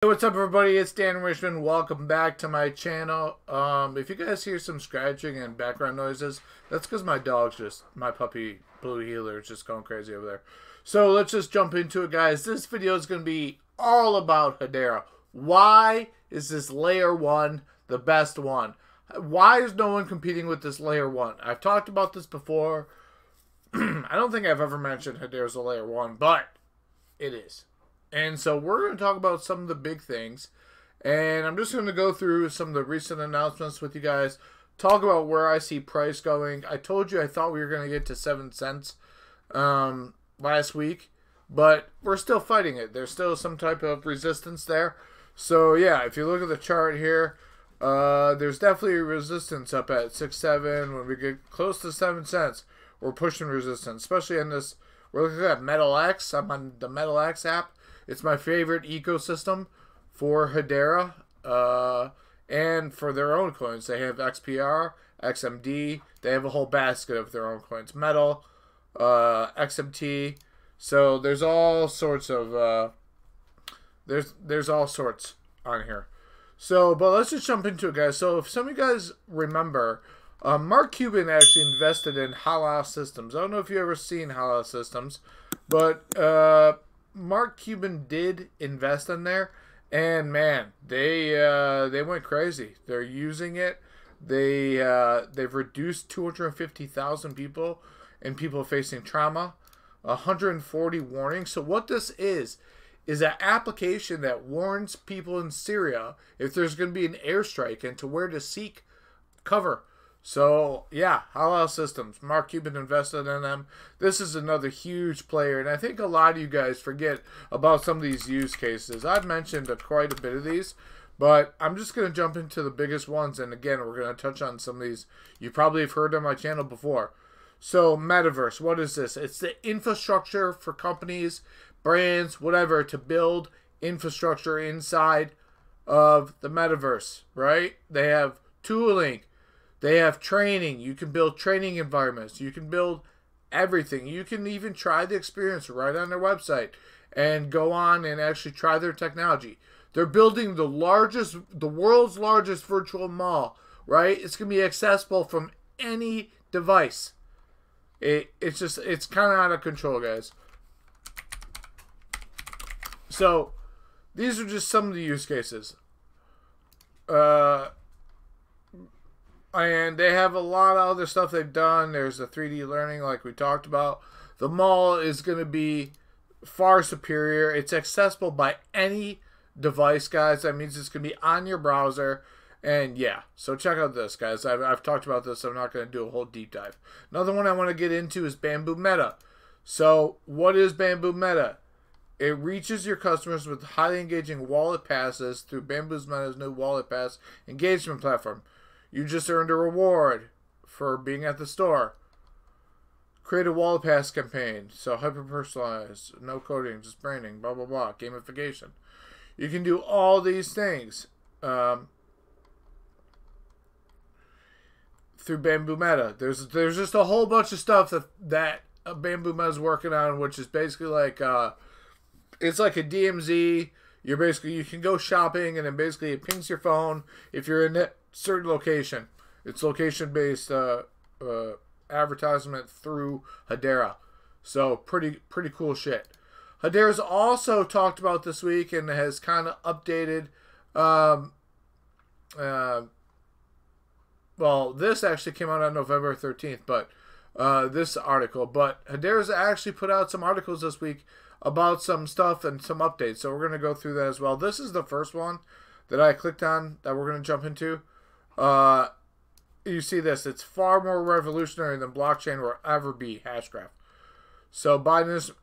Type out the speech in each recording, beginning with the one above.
Hey, what's up, everybody? It's Dan Richmond. Welcome back to my channel. If you guys hear some scratching and background noises, that's because my puppy Blue Heeler is just going crazy over there. So let's just jump into it, guys. This video is going to be all about Hedera. Why is this layer 1 the best one? Why is no one competing with this layer 1? I've talked about this before. I don't think I've ever mentioned Hedera's a layer 1, but it is. And so we're going to talk about some of the big things. And I'm just going to go through some of the recent announcements with you guys. Talk about where I see price going. I told you I thought we were going to get to 7 cents last week. But we're still fighting it. There's still some type of resistance there. So yeah, if you look at the chart here, there's definitely a resistance up at 6.7. When we get close to 7 cents, we're pushing resistance. Especially in this, we're looking at Metal X. I'm on the Metal X app. It's my favorite ecosystem for Hedera and for their own coins. They have HBAR, XMD. They have a whole basket of their own coins. Metal, XMT. So there's all sorts of there's all sorts on here. So, but let's just jump into it, guys. So if some of you guys remember, Mark Cuban actually invested in Halal Systems. I don't know if you've ever seen Halal Systems, but Mark Cuban did invest in there, and man, they went crazy. They're using it. They've reduced 250,000 people and people facing trauma, 140 warnings. So what this is an application that warns people in Syria if there's going to be an airstrike and to where to seek cover. So, yeah, Halal Systems. Mark Cuban invested in them. This is another huge player, and I think a lot of you guys forget about some of these use cases. I've mentioned quite a bit of these, but I'm just going to jump into the biggest ones, and again, we're going to touch on some of these you probably have heard on my channel before. So, Metaverse, what is this? It's the infrastructure for companies, brands, whatever, to build infrastructure inside of the Metaverse, right? They have tooling. They have training. You can build training environments. You can build everything. You can even try the experience right on their website and go on and actually try their technology. They're building the world's largest virtual mall, right? It's going to be accessible from any device. It's kind of out of control, guys. So, these are just some of the use cases. And they have a lot of other stuff they've done. There's the 3D learning like we talked about. The mall is going to be far superior. It's accessible by any device, guys. That means it's going to be on your browser. And yeah, so check out this, guys. I've talked about this. I'm not going to do a whole deep dive. Another one I want to get into is Bamboo Meta. So what is Bamboo Meta? It reaches your customers with highly engaging wallet passes through Bamboo Meta's new wallet pass engagement platform. You just earned a reward for being at the store. Create a wallet pass campaign. So hyper-personalized, no coding, just branding, blah, blah, blah, gamification. You can do all these things through Bamboo Meta. There's just a whole bunch of stuff that Bamboo Meta is working on, which is basically like, it's like a DMZ. You can go shopping, and then basically it pings your phone if you're in a certain location. It's location-based advertisement through Hedera. So pretty cool shit. Hedera's also talked about this week and has kind of updated. Well, this actually came out on November 13th, but this article. But Hedera's actually put out some articles this week about some stuff and some updates. So we're going to go through that as well. This is the first one that I clicked on that we're going to jump into. You see this. It's far more revolutionary than blockchain will ever be, Hashgraph. So Biden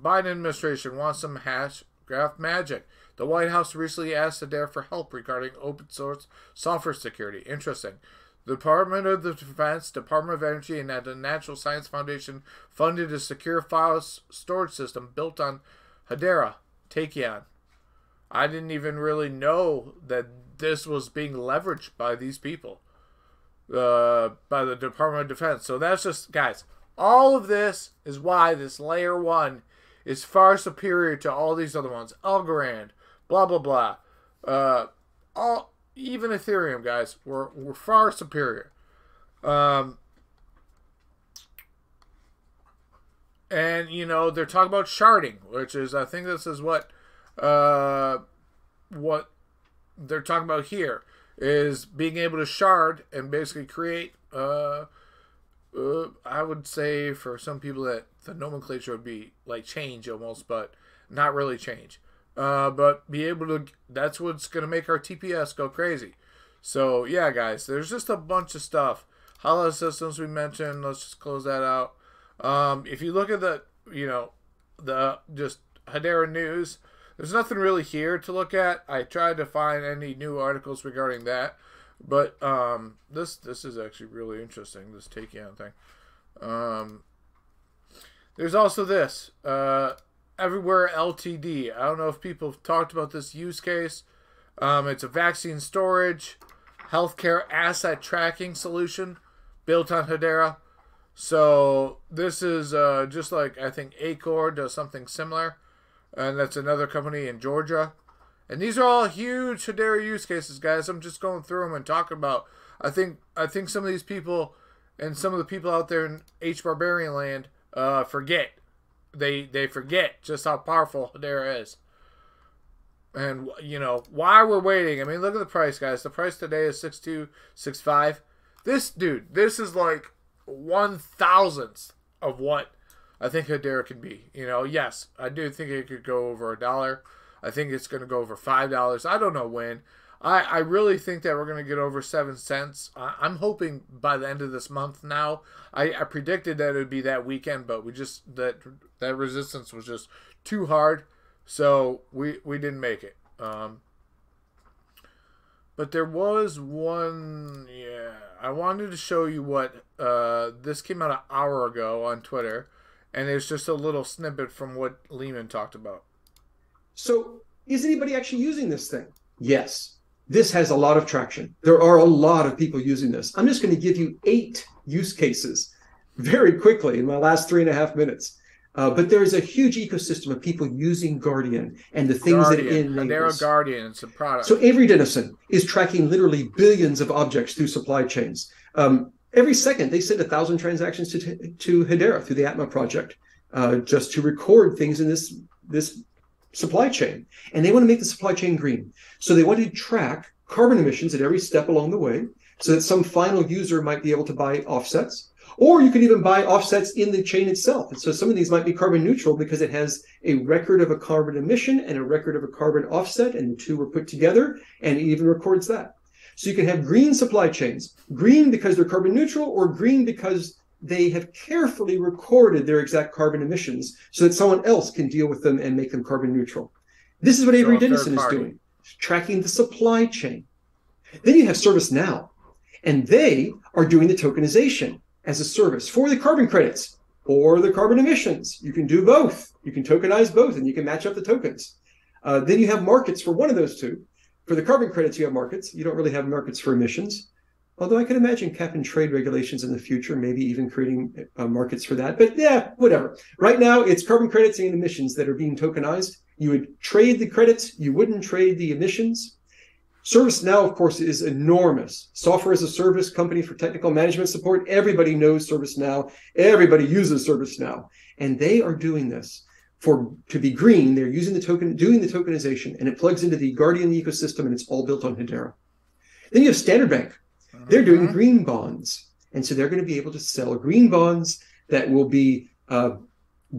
administration wants some Hashgraph magic. The White House recently asked Hedera for help regarding open source software security. Interesting. The Department of Defense, Department of Energy, and the Natural Science Foundation funded a secure file storage system built on Hedera, Takion. I didn't even really know that this was being leveraged by these people, by the Department of Defense. So that's just, guys, all of this is why this layer 1 is far superior to all these other ones. Algorand, blah blah blah. All even Ethereum guys, we're far superior. And you know they're talking about sharding, which is I think this is what they're talking about here is being able to shard and basically create. I would say for some people that the nomenclature would be like change almost, but not really change. But be able to, that's what's going to make our TPS go crazy. So yeah, guys, there's just a bunch of stuff. Hollow systems we mentioned. Let's just close that out. If you look at the, you know, the just Hedera news, there's nothing really here to look at. I tried to find any new articles regarding that, but this is actually really interesting. This Takeon thing. There's also this Everywhere LTD. I don't know if people have talked about this use case. It's a vaccine storage, healthcare asset tracking solution built on Hedera. So this is just like I think Acor does something similar, and that's another company in Georgia. And these are all huge Hedera use cases, guys. I'm just going through them and talking about. I think some of these people and some of the people out there in HBAR land forget. They forget just how powerful Hedera is. And, you know, why we're waiting. I mean, look at the price, guys. The price today is 6265. This, dude, this is like 1/1000th of what I think Hedera can be. You know, yes, I do think it could go over $1. I think it's going to go over $5. I don't know when. I really think that we're going to get over 7 cents. I'm hoping by the end of this month now. I predicted that it would be that weekend, but we just that resistance was just too hard, so we didn't make it. But there was one, yeah. I wanted to show you what this came out an hour ago on Twitter, and it's just a little snippet from what Lehman talked about. So, is anybody actually using this thing? Yes. This has a lot of traction. There are a lot of people using this. I'm just going to give you 8 use cases very quickly in my last 3.5 minutes. But there's a huge ecosystem of people using Guardian and the things that it enables. Hedera Guardian, it's a product. So Avery Dennison is tracking literally billions of objects through supply chains. Every second, they send 1,000 transactions to Hedera through the Atma project just to record things in this supply chain. And they want to make the supply chain green. So they want to track carbon emissions at every step along the way so that some final user might be able to buy offsets. Or you could even buy offsets in the chain itself. And so some of these might be carbon neutral because it has a record of a carbon emission and a record of a carbon offset, and the two were put together, and it even records that. So you can have green supply chains, green because they're carbon neutral, or green because they have carefully recorded their exact carbon emissions so that someone else can deal with them and make them carbon neutral. This is what Avery Dennison is doing, tracking the supply chain. Then you have ServiceNow, and they are doing the tokenization as a service for the carbon credits or the carbon emissions. You can do both. You can tokenize both, and you can match up the tokens. Then you have markets for one of those two. For the carbon credits, you have markets. You don't really have markets for emissions. Although I can imagine cap and trade regulations in the future, maybe even creating markets for that. But yeah, whatever. Right now, it's carbon credits and emissions that are being tokenized. You would trade the credits. You wouldn't trade the emissions. ServiceNow, of course, is enormous. Software as a service company for technical management support. Everybody knows ServiceNow. Everybody uses ServiceNow. And they are doing this to be green. They're using the token, doing the tokenization, and it plugs into the Guardian ecosystem, and it's all built on Hedera. Then you have Standard Bank. They're doing green bonds. And so they're going to be able to sell green bonds that will be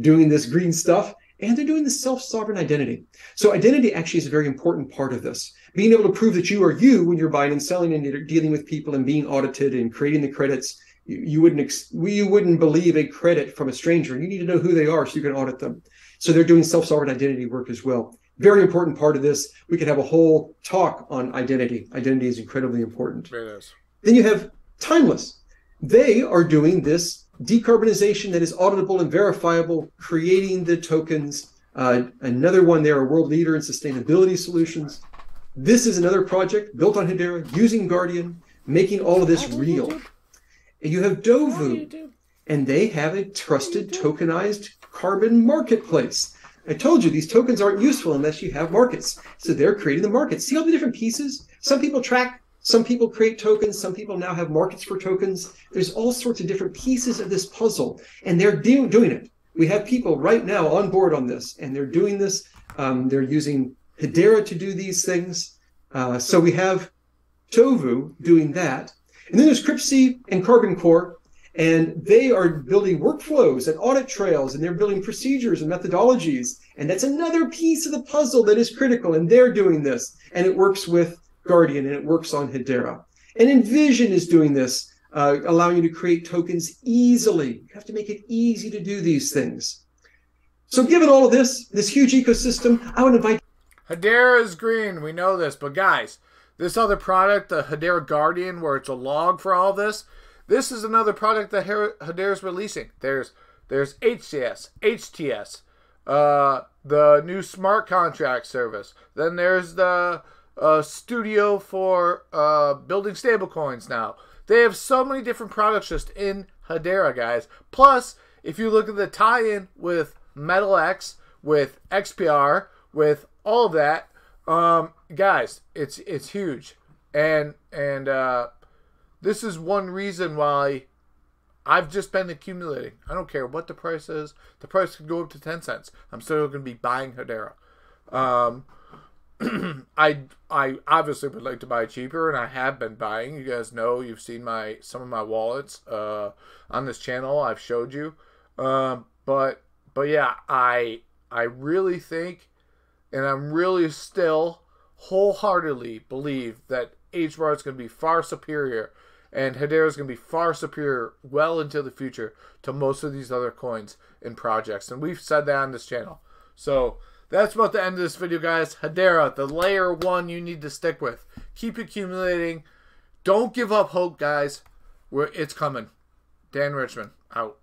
doing this green stuff. And they're doing the self-sovereign identity. So identity actually is a very important part of this. Being able to prove that you are you when you're buying and selling and you're dealing with people and being audited and creating the credits. You wouldn't believe a credit from a stranger. You need to know who they are so you can audit them. So they're doing self-sovereign identity work as well. Very important part of this. We could have a whole talk on identity. Identity is incredibly important. It is. Then you have Timeless. They are doing this decarbonization that is auditable and verifiable, creating the tokens. Another one, they're a world leader in sustainability solutions. This is another project built on Hedera, using Guardian, making all of this real. And you have Dovu, and they have a trusted tokenized carbon marketplace. I told you these tokens aren't useful unless you have markets. So they're creating the markets. See all the different pieces? Some people track, some people create tokens, some people now have markets for tokens. There's all sorts of different pieces of this puzzle, and they're doing it. We have people right now on board on this, and they're doing this. They're using Hedera to do these things. So we have Tovu doing that. And then there's Cryptsy and Carbon Core, and they are building workflows and audit trails, and they're building procedures and methodologies. And that's another piece of the puzzle that is critical, and they're doing this. And it works with Guardian, and it works on Hedera. And Envision is doing this, allowing you to create tokens easily. You have to make it easy to do these things. So given all of this huge ecosystem, I would invite... Hedera is green, we know this, but guys, this other product, the Hedera Guardian, where it's a log for all this, this is another product that Hedera is releasing. There's HCS, HTS, the new smart contract service. Then there's the studio for building stablecoins now. They have so many different products just in Hedera, guys. Plus, if you look at the tie-in with MetalX, with HBAR, with all of that, guys, it's huge. And this is one reason why I've just been accumulating. I don't care what the price is. The price could go up to 10 cents. I'm still going to be buying Hedera. I obviously would like to buy cheaper, and I have been buying. You guys know, you've seen some of my wallets on this channel. I've showed you. But yeah, I really think, and I'm really still wholeheartedly believe that HBAR is going to be far superior, and Hedera is going to be far superior well into the future to most of these other coins and projects. And we've said that on this channel. So that's about the end of this video, guys. Hedera, the layer 1 you need to stick with. Keep accumulating. Don't give up hope, guys. It's coming. Dan Richmond, out.